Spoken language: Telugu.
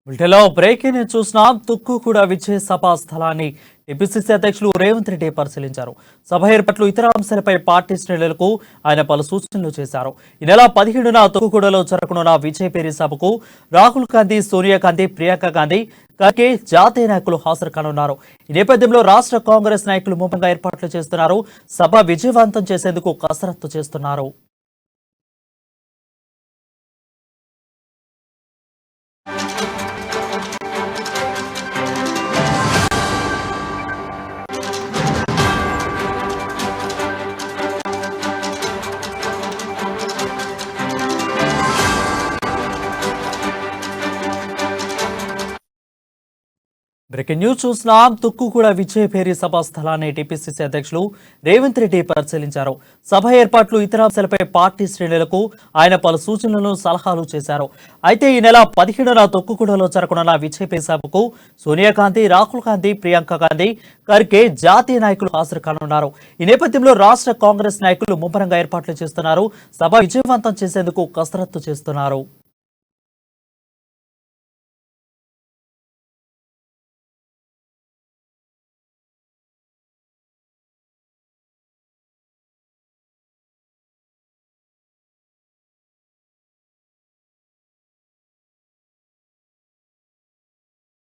బులెటిన్లో బ్రేకింగ్ న్యూస్ చూసినాం. తుక్కుగూడ విజయ సభ స్థలాన్ని టీపీసీసీ అధ్యక్షులు రేవంత్ రెడ్డి పరిశీలించారు. సభ ఏర్పాట్లు ఇతర అంశాలపై పార్టీ శ్రేణులకు ఆయన పలు సూచనలు చేశారు. ఈ నెల 17న తుక్కుగూడలో జరగనున్న విజయపేరి సభకు రాహుల్ గాంధీ, సోనియా గాంధీ, ప్రియాంక గాంధీ, ఖర్గే జాతీయ నాయకులు హాజరు కానున్నారు. ఈ నేపథ్యంలో రాష్ట్ర కాంగ్రెస్ నాయకులు ముమ్మరంగా ఏర్పాట్లు చేస్తున్నారు. సభ విజయవంతం చేసేందుకు కసరత్తు చేస్తున్నారు. బ్రేకింగ్ న్యూస్ చూసినాం. తుక్కుగూడ విజయపేరి సభ స్థలాన్ని టీపీసీసీ అధ్యక్షులు రేవంత్ రెడ్డి పరిశీలించారు. సభ ఏర్పాట్లు ఇతర అంశాలపై పార్టీ శ్రేణులకు ఆయన పలు సూచనలను, సలహాలు చేశారు. అయితే ఈ నెల 17న తుక్కుగూడలో జరగనున్న విజయపేరి సభకు సోనియా గాంధీ, రాహుల్ గాంధీ, ప్రియాంక గాంధీ, ఖర్గే జాతీయ నాయకులు హాజరు కానున్నారు. ఈ నేపథ్యంలో రాష్ట్ర కాంగ్రెస్ నాయకులు ముమ్మరంగా ఏర్పాట్లు చేస్తున్నారు. సభ విజయవంతం చేసేందుకు కసరత్తు చేస్తున్నారు.